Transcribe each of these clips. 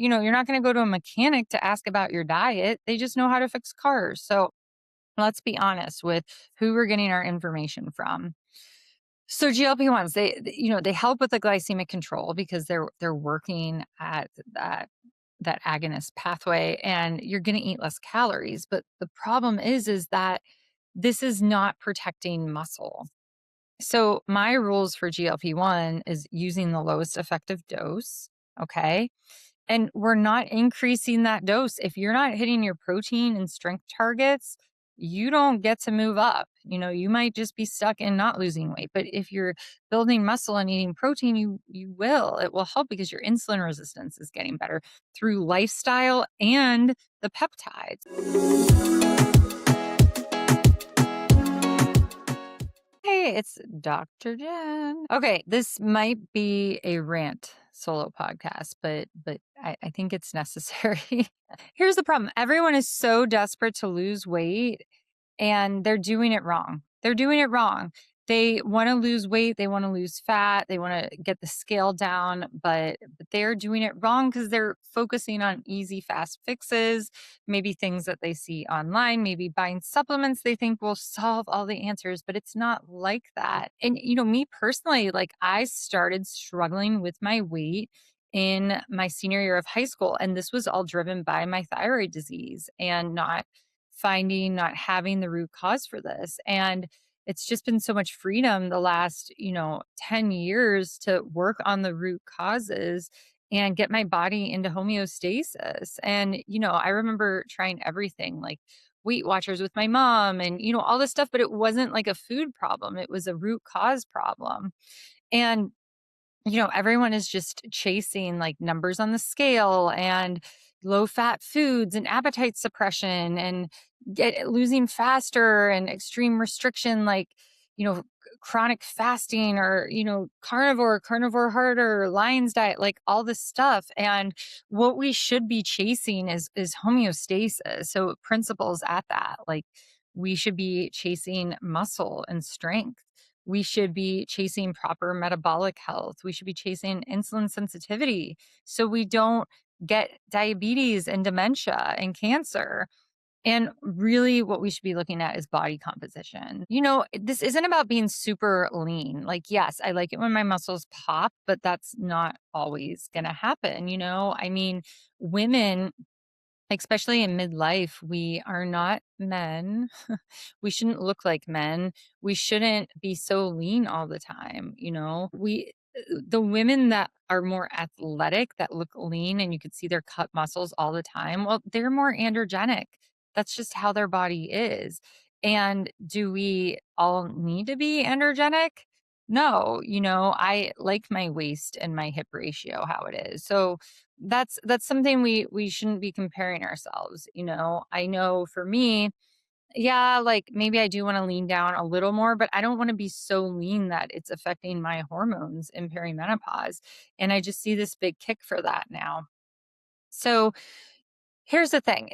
You're not going to go to a mechanic to ask about your diet. They just know how to fix cars. So let's be honest with who we're getting our information from. So GLP-1s, they help with the glycemic control because they're working at that agonist pathway, and you're going to eat less calories. But the problem is that this is not protecting muscle. So my rules for GLP-1 is using the lowest effective dose. Okay. And we're not increasing that dose. If you're not hitting your protein and strength targets, you don't get to move up. You might just be stuck in not losing weight. But if you're building muscle and eating protein, you will. It will help because your insulin resistance is getting better through lifestyle and the peptides. Hey, it's Dr. Jen. Okay, this might be a rant solo podcast, but I think it's necessary. Here's the problem. Everyone is so desperate to lose weight and they're doing it wrong. They're doing it wrong. They want to lose weight, they want to lose fat, they want to get the scale down, but they're doing it wrong because they're focusing on easy, fast fixes, maybe things that they see online, maybe buying supplements they think will solve all the answers, but it's not like that. And me personally, like I started struggling with my weight in my senior year of high school, and this was all driven by my thyroid disease and not having the root cause for this. And it's just been so much freedom the last, 10 years to work on the root causes and get my body into homeostasis. And, I remember trying everything like Weight Watchers with my mom and, all this stuff, but it wasn't like a food problem. It was a root cause problem. And everyone is just chasing like numbers on the scale and low fat foods and appetite suppression and losing faster and extreme restriction, like, chronic fasting or, carnivore harder, Lion's diet, like all this stuff. And what we should be chasing is homeostasis. So principles at that, like we should be chasing muscle and strength. We should be chasing proper metabolic health. We should be chasing insulin sensitivity so we don't get diabetes and dementia and cancer. And really, what we should be looking at is body composition. This isn't about being super lean. Like, yes, I like it when my muscles pop, but that's not always going to happen. I mean, women, especially in midlife, we are not men. We shouldn't look like men. We shouldn't be so lean all the time. The women that are more athletic, that look lean and you could see their cut muscles all the time, well, they're more androgenic. That's just how their body is. And do we all need to be androgenic? No, I like my waist and my hip ratio how it is. So that's something we shouldn't be comparing ourselves. I know for me, yeah, like maybe I do want to lean down a little more, but I don't want to be so lean that it's affecting my hormones in perimenopause. And I just see this big kick for that now. So here's the thing.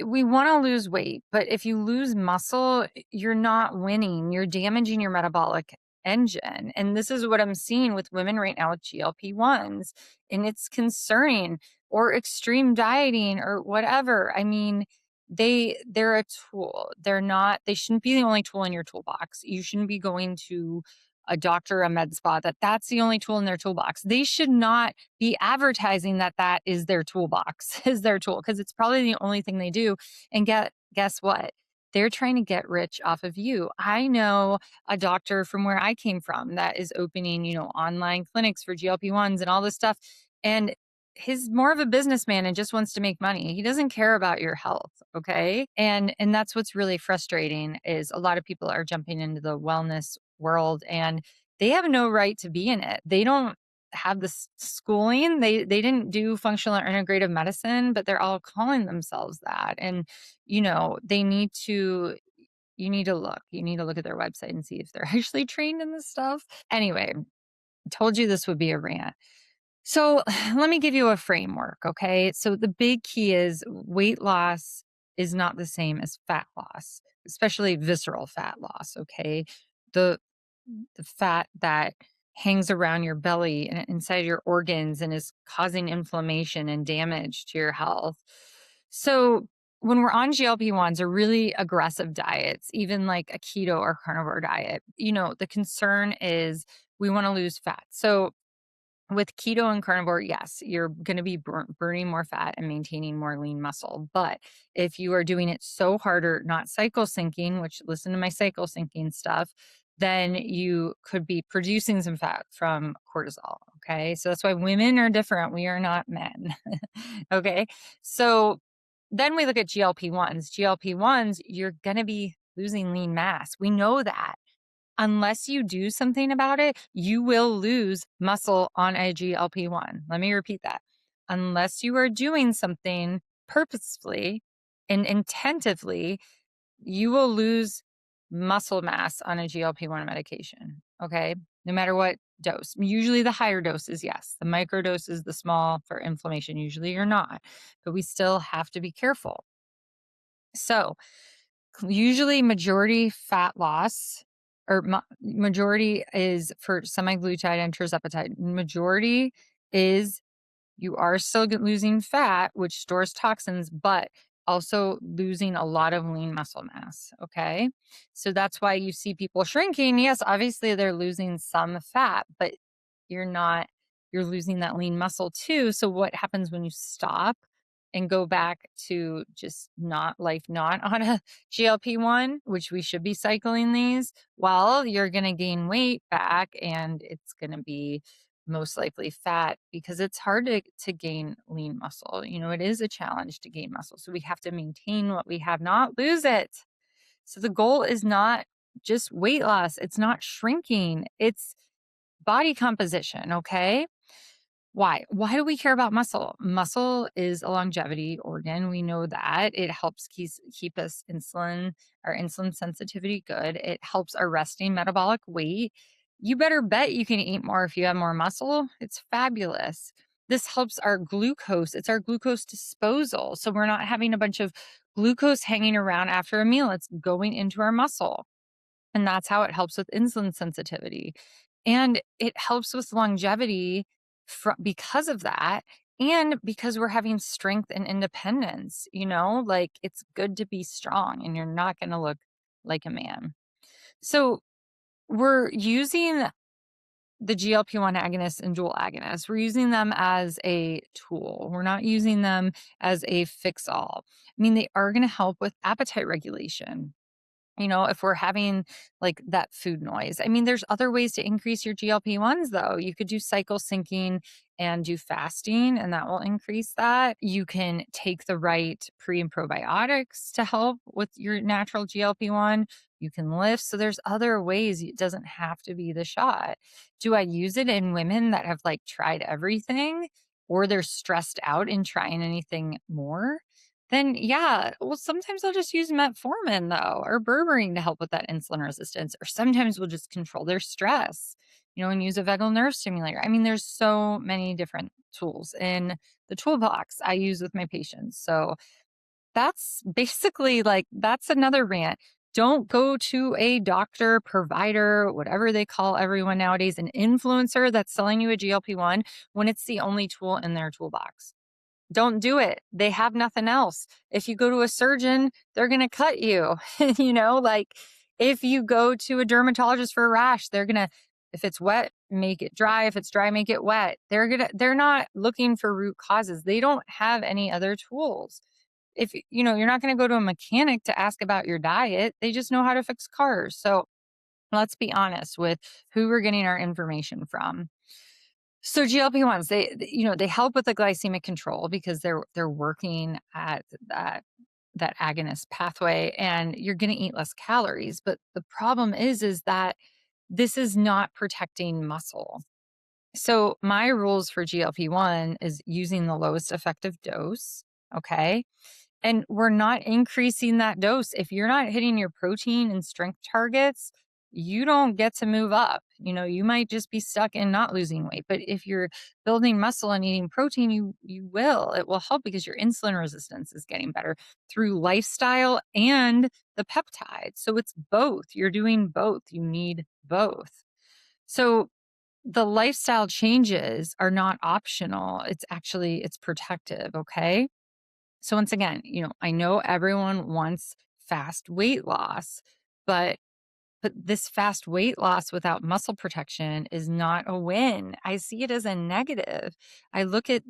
We want to lose weight, but if you lose muscle, you're not winning. You're damaging your metabolic engine. And this is what I'm seeing with women right now with GLP-1s. And it's concerning, or extreme dieting or whatever. I mean, they're a tool. They shouldn't be the only tool in your toolbox. You shouldn't be going to a doctor, a med spa, that's the only tool in their toolbox. They should not be advertising that is their toolbox, is their tool, because it's probably the only thing they do. And guess what? They're trying to get rich off of you. I know a doctor from where I came from that is opening, online clinics for GLP-1s and all this stuff. And he's more of a businessman and just wants to make money. He doesn't care about your health. Okay. And that's what's really frustrating is a lot of people are jumping into the wellness world and they have no right to be in it. They don't have the schooling. They didn't do functional or integrative medicine, but they're all calling themselves that. And, they need to, you need to look at their website and see if they're actually trained in this stuff. Anyway, told you this would be a rant. So let me give you a framework. Okay. So the big key is weight loss is not the same as fat loss, especially visceral fat loss. Okay. The fat that hangs around your belly and inside your organs and is causing inflammation and damage to your health. So, when we're on GLP-1s or really aggressive diets, even like a keto or carnivore diet, the concern is we want to lose fat. So, with keto and carnivore, yes, you're going to be burning more fat and maintaining more lean muscle. But if you are doing it so hard or not cycle syncing, which listen to my cycle syncing stuff, then you could be producing some fat from cortisol. Okay. So that's why women are different. We are not men. Okay. So then we look at GLP-1s. GLP-1s, you're going to be losing lean mass. We know that. Unless you do something about it, you will lose muscle on a GLP-1. Let me repeat that. Unless you are doing something purposefully and intentively, you will lose muscle mass on a GLP-1 medication. Okay. No matter what dose. Usually the higher doses, yes. The micro doses, the small for inflammation, usually you're not. But we still have to be careful. So, usually majority fat loss or majority is for semaglutide and tirzepatide. Majority is you are still losing fat, which stores toxins, but also losing a lot of lean muscle mass. Okay. So that's why you see people shrinking. Yes, obviously they're losing some fat, but you're not, you're losing that lean muscle too. So what happens when you stop and go back to just not on a GLP-1, which we should be cycling these? Well, you're going to gain weight back and it's going to be most likely fat because it's hard to gain lean muscle. It is a challenge to gain muscle. So we have to maintain what we have, not lose it. So the goal is not just weight loss, it's not shrinking, it's body composition. Okay. Why? Why do we care about muscle? Muscle is a longevity organ. We know that. It helps keep us our insulin sensitivity good. It helps our resting metabolic weight. You better bet you can eat more if you have more muscle. It's fabulous. This helps our glucose. It's our glucose disposal. So we're not having a bunch of glucose hanging around after a meal. It's going into our muscle. And that's how it helps with insulin sensitivity. And it helps with longevity because of that. And because we're having strength and independence, like it's good to be strong and you're not going to look like a man. So we're using the GLP-1 agonists and dual agonists. We're using them as a tool. We're not using them as a fix all. I mean, they are going to help with appetite regulation. If we're having like that food noise. I mean, there's other ways to increase your GLP-1s though. You could do cycle syncing and do fasting, and that will increase that. You can take the right pre and probiotics to help with your natural GLP-1. You can lift. So there's other ways. It doesn't have to be the shot. Do I use it in women that have like tried everything or they're stressed out in trying anything more? Then yeah, well, sometimes I'll just use metformin though, or berberine to help with that insulin resistance, or sometimes we'll just control their stress, and use a vagal nerve stimulator. I mean, there's so many different tools in the toolbox I use with my patients. So that's basically that's another rant. Don't go to a doctor, provider, whatever they call everyone nowadays, an influencer that's selling you a GLP-1 when it's the only tool in their toolbox. Don't do it. They have nothing else. If you go to a surgeon, they're going to cut you. Like if you go to a dermatologist for a rash, they're going to, if it's wet, make it dry. If it's dry, make it wet. They're not looking for root causes. They don't have any other tools. If, you're not going to go to a mechanic to ask about your diet. They just know how to fix cars. So let's be honest with who we're getting our information from. So GLP-1s, they help with the glycemic control because they're working at that agonist pathway, and you're going to eat less calories. But the problem is that this is not protecting muscle. So my rules for GLP-1 is using the lowest effective dose. Okay. And we're not increasing that dose. If you're not hitting your protein and strength targets, you don't get to move up. You might just be stuck in not losing weight. But if you're building muscle and eating protein, you will. It will help because your insulin resistance is getting better through lifestyle and the peptide. So it's both. You're doing both. You need both. So the lifestyle changes are not optional. It's protective. Okay. So once again, I know everyone wants fast weight loss, but this fast weight loss without muscle protection is not a win. I see it as a negative. I look at,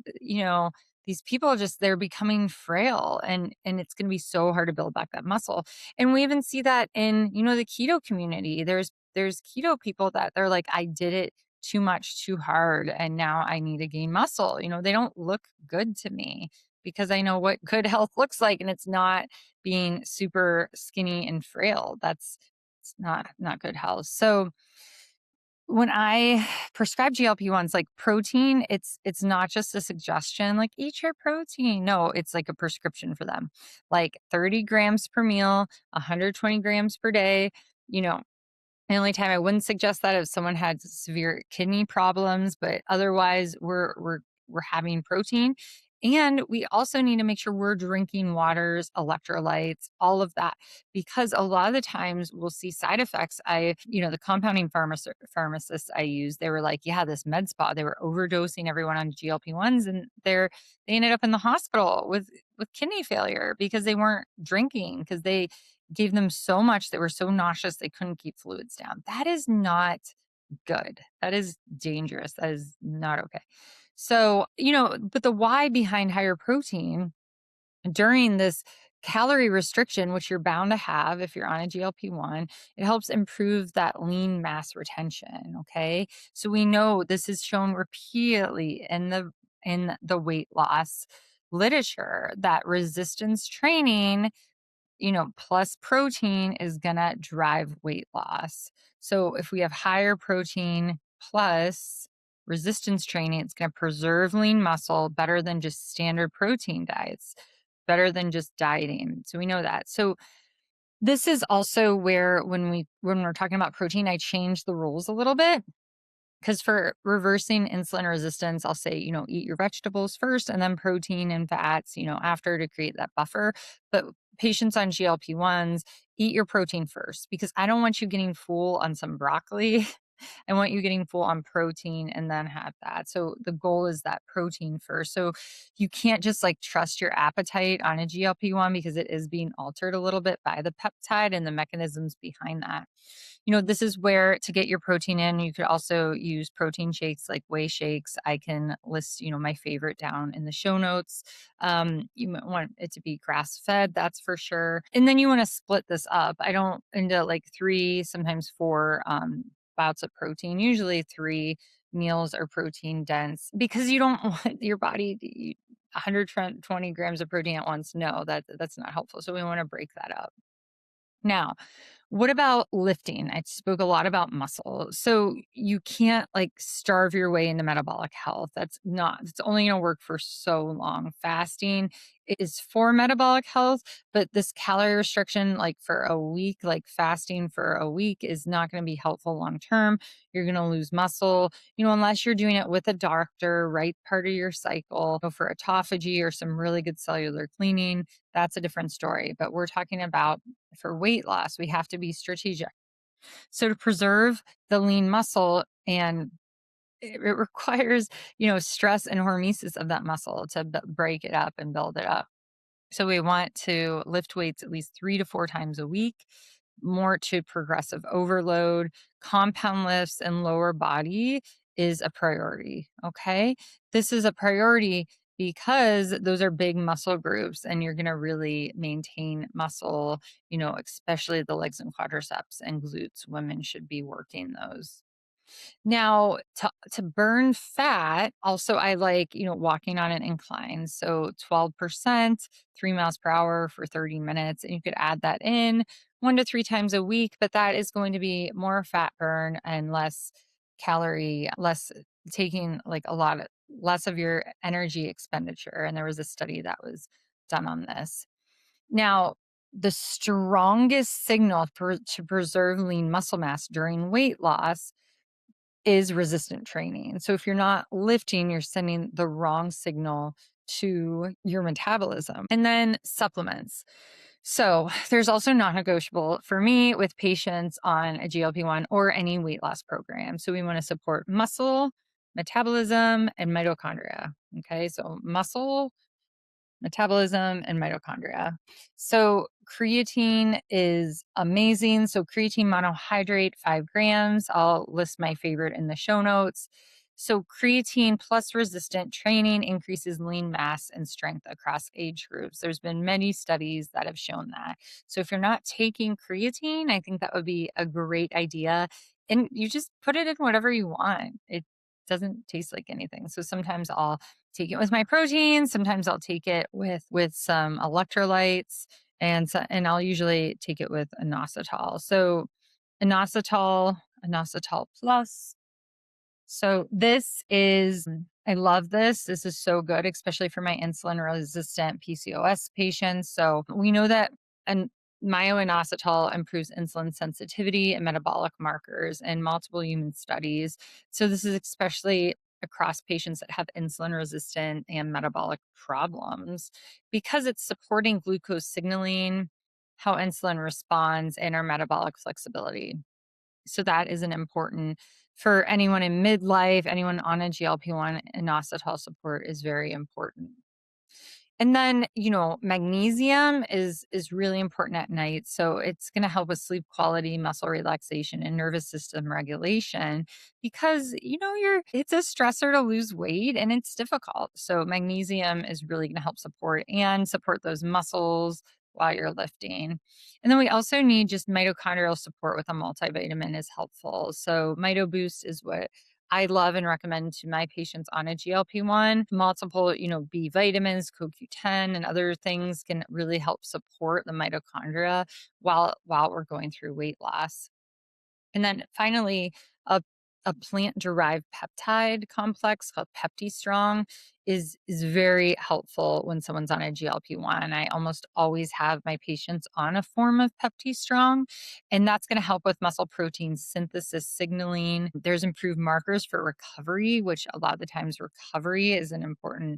these people just they're becoming frail and it's going to be so hard to build back that muscle. And we even see that in, the keto community. There's keto people that they're like, I did it too much, too hard, and now I need to gain muscle. They don't look good to me because I know what good health looks like, and it's not being super skinny and frail. It's not good health. So when I prescribe GLP-1s, like protein, it's not just a suggestion, like eat your protein. No, it's like a prescription for them. Like 30 grams per meal, 120 grams per day. You know, the only time I wouldn't suggest that if someone had severe kidney problems, but otherwise we're having protein. And we also need to make sure we're drinking waters, electrolytes, all of that, because a lot of the times we'll see side effects. The compounding pharmacists I use, they were like, yeah, this med spa, they were overdosing everyone on GLP-1s, and they ended up in the hospital with kidney failure because they weren't drinking, because they gave them so much, they were so nauseous they couldn't keep fluids down. That is not good. That is dangerous. That is not okay. So, but the why behind higher protein during this calorie restriction, which you're bound to have if you're on a GLP-1, it helps improve that lean mass retention. Okay. So we know this is shown repeatedly in the weight loss literature that resistance training, plus protein is going to drive weight loss. So if we have higher protein plus resistance training, it's going to preserve lean muscle better than just standard protein diets, better than just dieting. So we know that. So this is also where when we're talking about protein, I change the rules a little bit. Because for reversing insulin resistance, I'll say, eat your vegetables first and then protein and fats, after, to create that buffer. But patients on GLP-1s, eat your protein first, because I don't want you getting full on some broccoli. I want you getting full on protein and then have that. So the goal is that protein first. So you can't just like trust your appetite on a GLP-1 because it is being altered a little bit by the peptide and the mechanisms behind that. This is where to get your protein in, you could also use protein shakes like whey shakes. I can list, my favorite down in the show notes. You might want it to be grass fed, that's for sure. And then you want to split this up. I don't into like 3, sometimes 4 bouts of protein. Usually 3 meals are protein dense, because you don't want your body to eat 120 grams of protein at once. No, that's not helpful. So we want to break that up. Now, what about lifting? I spoke a lot about muscle. So you can't like starve your way into metabolic health. It's only going to work for so long. Fasting is for metabolic health, but this calorie restriction, like for a week, like fasting for a week, is not going to be helpful long term. You're going to lose muscle, unless you're doing it with a doctor, right part of your cycle, for autophagy or some really good cellular cleaning. That's a different story. But we're talking about for weight loss, we have to be strategic. So to preserve the lean muscle, and it requires, stress and hormesis of that muscle to break it up and build it up. So we want to lift weights at least 3 to 4 times a week, more to progressive overload. Compound lifts and lower body is a priority. Okay. This is a priority because those are big muscle groups and you're going to really maintain muscle, especially the legs and quadriceps and glutes. Women should be working those. Now, to burn fat, also I like, walking on an incline. So 12%, 3 miles per hour for 30 minutes. And you could add that in 1 to 3 times a week, but that is going to be more fat burn and less less taking like less of your energy expenditure. And there was a study that was done on this. Now, the strongest signal to preserve lean muscle mass during weight loss is resistant training. So if you're not lifting, you're sending the wrong signal to your metabolism. And then supplements. So there's also non-negotiable for me with patients on a GLP-1 or any weight loss program. So we want to support muscle, metabolism, and mitochondria. Okay, so muscle, metabolism, and mitochondria. So creatine is amazing. So creatine monohydrate, 5 grams. I'll list my favorite in the show notes. So creatine plus resistant training increases lean mass and strength across age groups. There's been many studies that have shown that. So if you're not taking creatine, I think that would be a great idea. And you just put it in whatever you want. It doesn't taste like anything. So sometimes I'll take it with my protein. Sometimes I'll take it with some electrolytes, and I'll usually take it with inositol. So inositol plus. So this is, I love this. This is so good, especially for my insulin resistant PCOS patients. So we know that an myoinositol improves insulin sensitivity and metabolic markers in multiple human studies. So this is especially across patients that have insulin resistant and metabolic problems because it's supporting glucose signaling, how insulin responds, and our metabolic flexibility. So that is an important for anyone in midlife, anyone on a GLP-1, inositol support is very important. And then, magnesium is really important at night. So it's going to help with sleep quality, muscle relaxation, and nervous system regulation because, it's a stressor to lose weight and it's difficult. So magnesium is really going to help support those muscles while you're lifting. And then we also need just mitochondrial support with a multivitamin is helpful. So MitoBoost is what I love and recommend to my patients on a GLP-1. Multiple, B vitamins, CoQ10, and other things can really help support the mitochondria while we're going through weight loss. And then finally, a plant-derived peptide complex called PeptiStrong is very helpful when someone's on a GLP-1. I almost always have my patients on a form of PeptiStrong, and that's going to help with muscle protein synthesis signaling. There's improved markers for recovery, which a lot of the times recovery is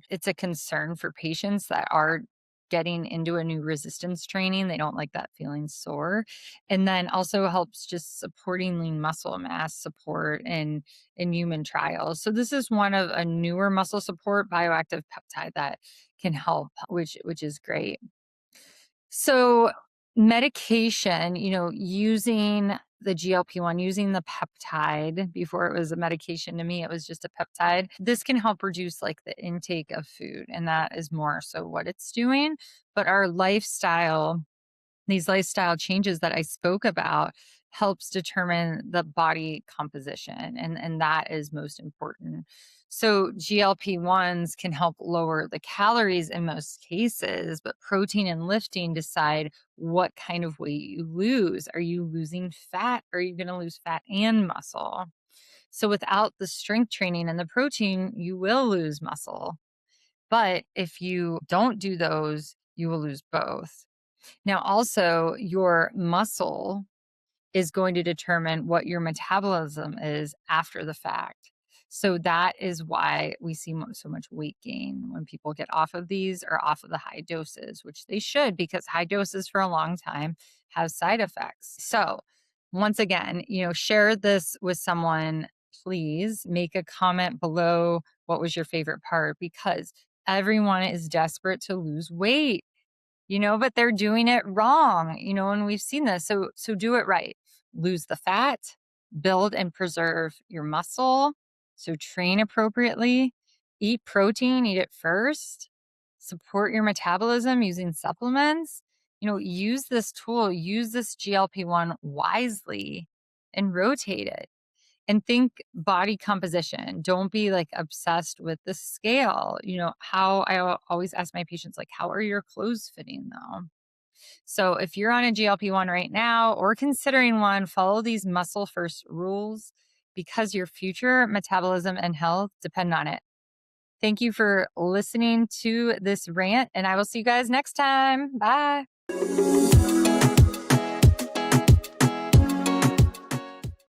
it's a concern for patients that are getting into a new resistance training. They don't like that feeling sore. And then also helps just supporting lean muscle mass support in human trials. So this is one of a newer muscle support bioactive peptide that can help, which is great. So medication, using the GLP-1, using the peptide before it was a medication to me, it was just a peptide. This can help reduce like the intake of food, and that is more so what it's doing. But our these lifestyle changes that I spoke about helps determine the body composition, and that is most important. So GLP-1s can help lower the calories in most cases, but protein and lifting decide what kind of weight you lose. Are you losing fat? Or are you going to lose fat and muscle? So without the strength training and the protein, you will lose muscle. But if you don't do those, you will lose both. Now, also, your muscle is going to determine what your metabolism is after the fact. So that is why we see so much weight gain when people get off of these or off of the high doses, which they should, because high doses for a long time have side effects. So once again, share this with someone. Please make a comment below what was your favorite part, because everyone is desperate to lose weight, but they're doing it wrong, and we've seen this. So do it right. Lose the fat, build and preserve your muscle. So train appropriately, eat protein, eat it first, support your metabolism using supplements. Use this tool, use this GLP-1 wisely and rotate it. And think body composition. Don't be like obsessed with the scale. How I always ask my patients, like, how are your clothes fitting though? So if you're on a GLP-1 right now or considering one, follow these muscle first rules because your future metabolism and health depend on it. Thank you for listening to this rant, and I will see you guys next time. Bye.